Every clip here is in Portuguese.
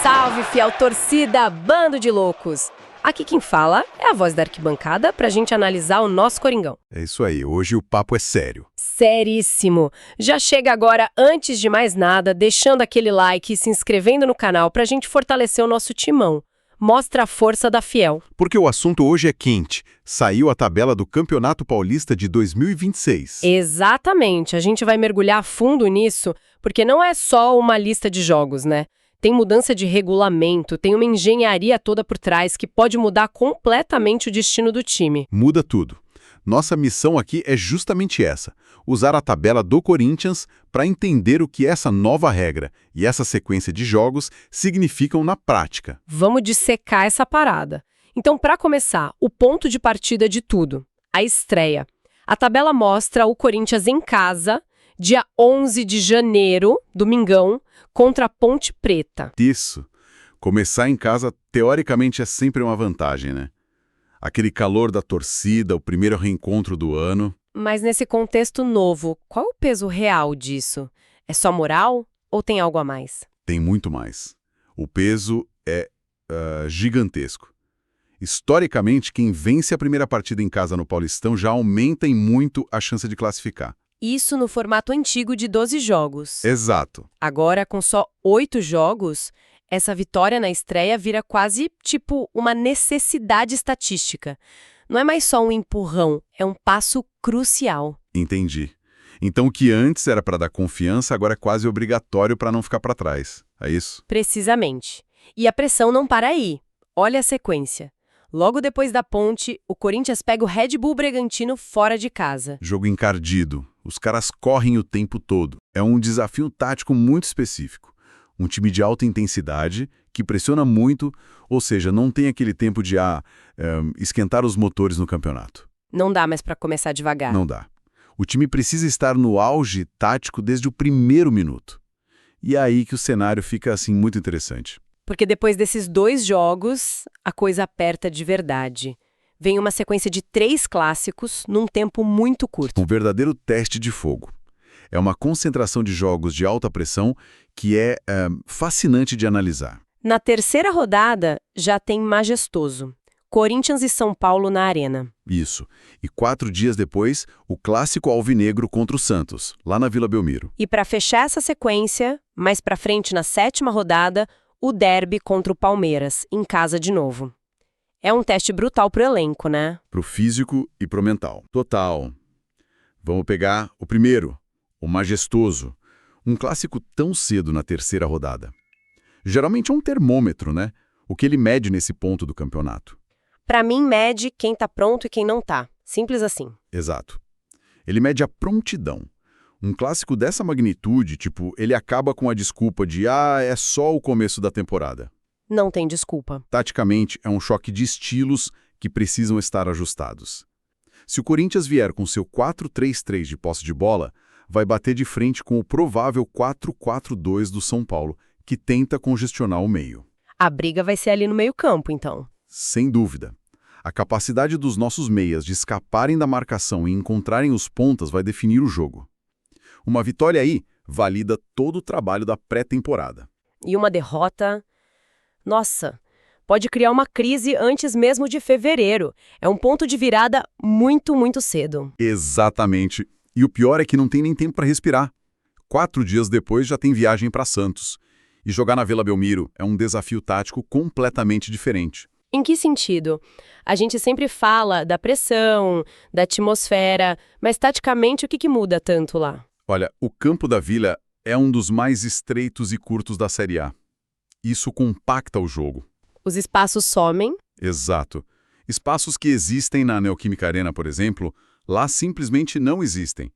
salve, fiel torcida, bando de loucos! Aqui quem fala é a voz da arquibancada pra gente analisar o nosso Coringão. É isso aí, hoje o papo é sério. Seríssimo! Já chega agora, antes de mais nada, deixando aquele like e se inscrevendo no canal pra gente fortalecer o nosso timão. Mostra a força da Fiel. Porque o assunto hoje é quente. Saiu a tabela do Campeonato Paulista de 2026. Exatamente, a gente vai mergulhar a fundo nisso, porque não é só uma lista de jogos, né? Tem mudança de regulamento, tem uma engenharia toda por trás que pode mudar completamente o destino do time. Muda tudo. Nossa missão aqui é justamente essa: usar a tabela do Corinthians para entender o que essa nova regra e essa sequência de jogos significam na prática. Vamos dissecar essa parada. Então, para começar, o ponto de partida de tudo, a estreia. A tabela mostra o Corinthians em casa, dia 11 de janeiro, domingão, contra a Ponte Preta. Isso. Começar em casa, teoricamente, é sempre uma vantagem, né? Aquele calor da torcida, o primeiro reencontro do ano. Mas nesse contexto novo, qual é o peso real disso? É só moral ou tem algo a mais? Tem muito mais. O peso é gigantesco. Historicamente, quem vence a primeira partida em casa no Paulistão já aumenta em muito a chance de classificar. Isso no formato antigo de 12 jogos. Exato. Agora, com só 8 jogos, essa vitória na estreia vira quase, tipo, uma necessidade estatística. Não é mais só um empurrão, é um passo crucial. Entendi. Então o que antes era para dar confiança, agora é quase obrigatório para não ficar para trás. É isso? Precisamente. E a pressão não para aí. Olha a sequência. Logo depois da Ponte, o Corinthians pega o Red Bull Bragantino fora de casa. Jogo encardido. Os caras correm o tempo todo. É um desafio tático muito específico. Um time de alta intensidade, que pressiona muito, ou seja, não tem aquele tempo de esquentar os motores no campeonato. Não dá mais para começar devagar. Não dá. O time precisa estar no auge tático desde o primeiro minuto. E é aí que o cenário fica assim muito interessante. Porque depois desses 2 jogos, a coisa aperta de verdade. Vem uma sequência de 3 clássicos num tempo muito curto. Um verdadeiro teste de fogo. É uma concentração de jogos de alta pressão que é fascinante de analisar. Na terceira rodada, já tem Majestoso. Corinthians e São Paulo na Arena. Isso. E 4 dias depois, o clássico alvinegro contra o Santos, lá na Vila Belmiro. E para fechar essa sequência, mais pra frente na 7ª rodada, o derby contra o Palmeiras, em casa de novo. É um teste brutal pro elenco, né? Pro físico e pro mental. Total. Vamos pegar o primeiro, o Majestoso. Um clássico tão cedo na terceira rodada. Geralmente é um termômetro, né? O que ele mede nesse ponto do campeonato. Pra mim, mede quem tá pronto e quem não tá. Simples assim. Exato. Ele mede a prontidão. Um clássico dessa magnitude, ele acaba com a desculpa de é só o começo da temporada. Não tem desculpa. Taticamente, é um choque de estilos que precisam estar ajustados. Se o Corinthians vier com seu 4-3-3 de posse de bola, vai bater de frente com o provável 4-4-2 do São Paulo, que tenta congestionar o meio. A briga vai ser ali no meio-campo, então. Sem dúvida. A capacidade dos nossos meias de escaparem da marcação e encontrarem os pontas vai definir o jogo. Uma vitória aí valida todo o trabalho da pré-temporada. E uma derrota... Nossa, pode criar uma crise antes mesmo de fevereiro. É um ponto de virada muito, muito cedo. Exatamente. E o pior é que não tem nem tempo para respirar. 4 dias depois já tem viagem para Santos. E jogar na Vila Belmiro é um desafio tático completamente diferente. Em que sentido? A gente sempre fala da pressão, da atmosfera, mas taticamente o que muda tanto lá? Olha, o campo da Vila é um dos mais estreitos e curtos da Série A. Isso compacta o jogo. Os espaços somem? Exato. Espaços que existem na Neoquímica Arena, por exemplo, lá simplesmente não existem.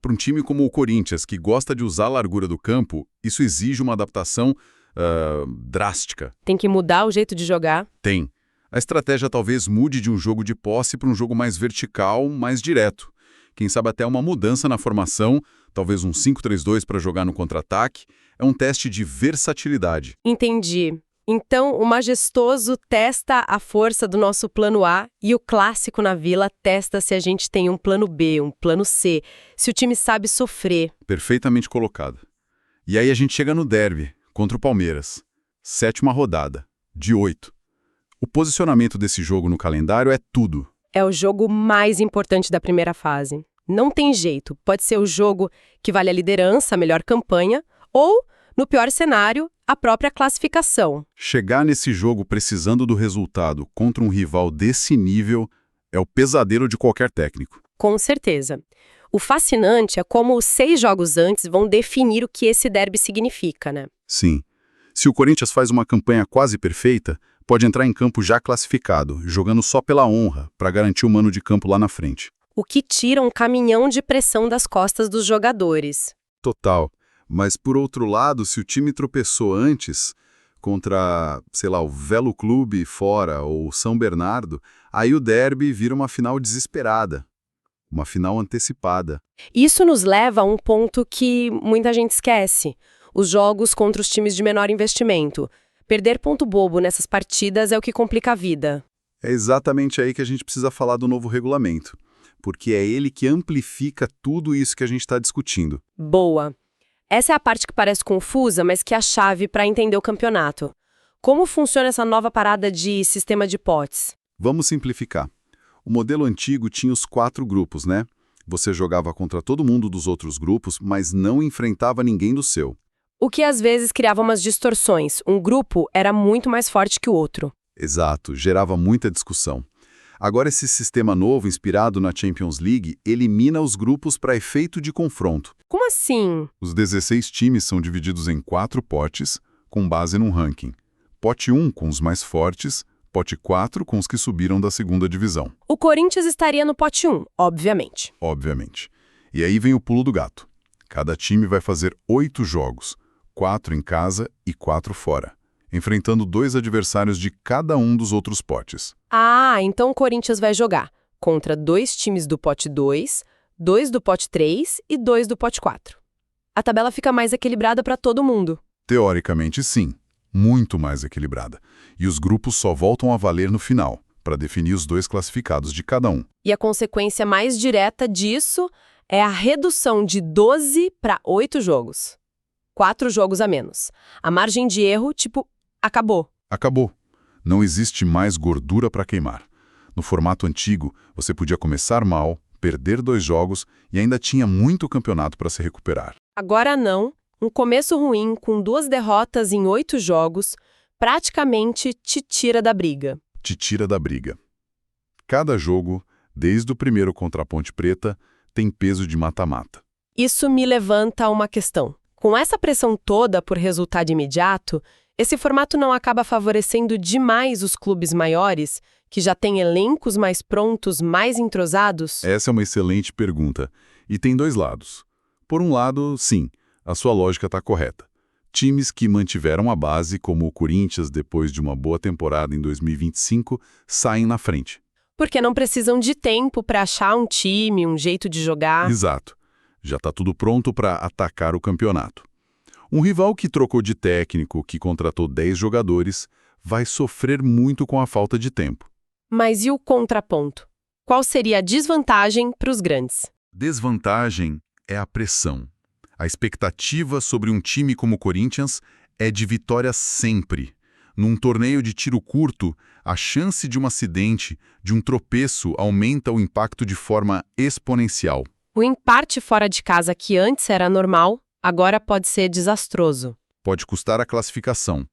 Para um time como o Corinthians, que gosta de usar a largura do campo, isso exige uma adaptação drástica. Tem que mudar o jeito de jogar? Tem. A estratégia talvez mude de um jogo de posse para um jogo mais vertical, mais direto. Quem sabe até uma mudança na formação, talvez um 5-3-2 para jogar no contra-ataque. É um teste de versatilidade. Entendi. Então, o Majestoso testa a força do nosso plano A e o clássico na Vila testa se a gente tem um plano B, um plano C, se o time sabe sofrer. Perfeitamente colocado. E aí a gente chega no derby, contra o Palmeiras. 7ª rodada, de 8. O posicionamento desse jogo no calendário é tudo. É o jogo mais importante da primeira fase. Não tem jeito, pode ser o jogo que vale a liderança, a melhor campanha, ou, no pior cenário, a própria classificação. Chegar nesse jogo precisando do resultado contra um rival desse nível é o pesadelo de qualquer técnico. Com certeza. O fascinante é como os 6 jogos antes vão definir o que esse derby significa, né? Sim. Se o Corinthians faz uma campanha quase perfeita, pode entrar em campo já classificado, jogando só pela honra, para garantir o mano de campo lá na frente. O que tira um caminhão de pressão das costas dos jogadores. Total. Mas, por outro lado, se o time tropeçou antes contra, sei lá, o Velo Clube fora ou o São Bernardo, aí o derby vira uma final desesperada, uma final antecipada. Isso nos leva a um ponto que muita gente esquece. Os jogos contra os times de menor investimento. Perder ponto bobo nessas partidas é o que complica a vida. É exatamente aí que a gente precisa falar do novo regulamento, porque é ele que amplifica tudo isso que a gente está discutindo. Boa. Essa é a parte que parece confusa, mas que é a chave para entender o campeonato. Como funciona essa nova parada de sistema de potes? Vamos simplificar. O modelo antigo tinha os 4 grupos, né? Você jogava contra todo mundo dos outros grupos, mas não enfrentava ninguém do seu. O que às vezes criava umas distorções. Um grupo era muito mais forte que o outro. Exato, gerava muita discussão. Agora esse sistema novo, inspirado na Champions League, elimina os grupos para efeito de confronto. Como assim? Os 16 times são divididos em 4 potes, com base num ranking. Pote 1 com os mais fortes, pote 4 com os que subiram da 2ª divisão. O Corinthians estaria no pote 1, obviamente. Obviamente. E aí vem o pulo do gato. Cada time vai fazer 8 jogos, 4 em casa e 4 fora, enfrentando 2 adversários de cada um dos outros potes. Ah, então o Corinthians vai jogar contra 2 times do pote 2, 2 do pote 3 e 2 do pote 4. A tabela fica mais equilibrada para todo mundo. Teoricamente, sim. Muito mais equilibrada. E os grupos só voltam a valer no final, para definir os 2 classificados de cada um. E a consequência mais direta disso é a redução de 12 para 8 jogos. 4 jogos a menos. A margem de erro, acabou. Acabou. Não existe mais gordura para queimar. No formato antigo, você podia começar mal, perder 2 jogos e ainda tinha muito campeonato para se recuperar. Agora não. Um começo ruim, com 2 derrotas em 8 jogos, praticamente te tira da briga. Te tira da briga. Cada jogo, desde o primeiro contra a Ponte Preta, tem peso de mata-mata. Isso me levanta uma questão. Com essa pressão toda por resultado imediato, esse formato não acaba favorecendo demais os clubes maiores, que já têm elencos mais prontos, mais entrosados? Essa é uma excelente pergunta. E tem 2 lados. Por um lado, sim, a sua lógica está correta. Times que mantiveram a base, como o Corinthians depois de uma boa temporada em 2025, saem na frente. Porque não precisam de tempo para achar um time, um jeito de jogar. Exato. Já está tudo pronto para atacar o campeonato. Um rival que trocou de técnico, que contratou 10 jogadores, vai sofrer muito com a falta de tempo. Mas e o contraponto? Qual seria a desvantagem para os grandes? Desvantagem é a pressão. A expectativa sobre um time como o Corinthians é de vitória sempre. Num torneio de tiro curto, a chance de um acidente, de um tropeço, aumenta o impacto de forma exponencial. O empate fora de casa, que antes era normal, agora pode ser desastroso. Pode custar a classificação.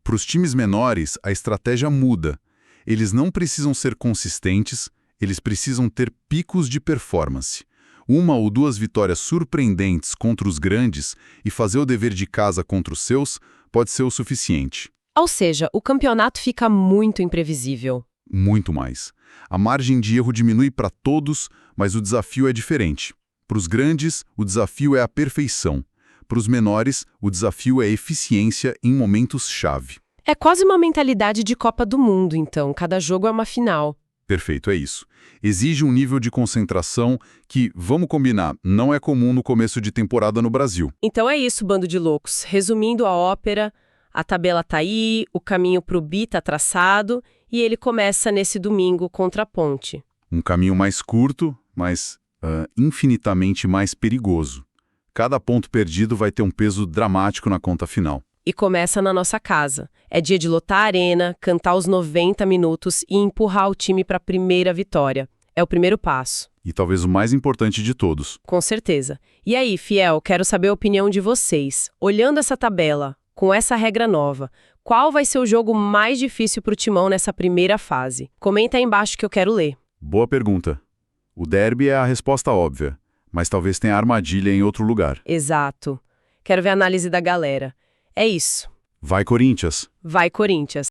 Para os times menores, a estratégia muda. Eles não precisam ser consistentes, eles precisam ter picos de performance. 1 ou 2 vitórias surpreendentes contra os grandes e fazer o dever de casa contra os seus pode ser o suficiente. Ou seja, o campeonato fica muito imprevisível. Muito mais. A margem de erro diminui para todos, mas o desafio é diferente. Para os grandes, o desafio é a perfeição. Para os menores, o desafio é a eficiência em momentos-chave. É quase uma mentalidade de Copa do Mundo, então. Cada jogo é uma final. Perfeito, é isso. Exige um nível de concentração que, vamos combinar, não é comum no começo de temporada no Brasil. Então é isso, bando de loucos. Resumindo a ópera, a tabela tá aí, o caminho pro bi tá traçado e ele começa nesse domingo contra a Ponte. Um caminho mais curto, mas infinitamente mais perigoso. Cada ponto perdido vai ter um peso dramático na conta final. E começa na nossa casa. É dia de lotar a arena, cantar os 90 minutos e empurrar o time para a primeira vitória. É o primeiro passo. E talvez o mais importante de todos. Com certeza. E aí, Fiel, quero saber a opinião de vocês. Olhando essa tabela, com essa regra nova, qual vai ser o jogo mais difícil para o Timão nessa primeira fase? Comenta aí embaixo que eu quero ler. Boa pergunta. O derby é a resposta óbvia, mas talvez tenha armadilha em outro lugar. Exato. Quero ver a análise da galera. É isso. Vai, Corinthians! Vai, Corinthians!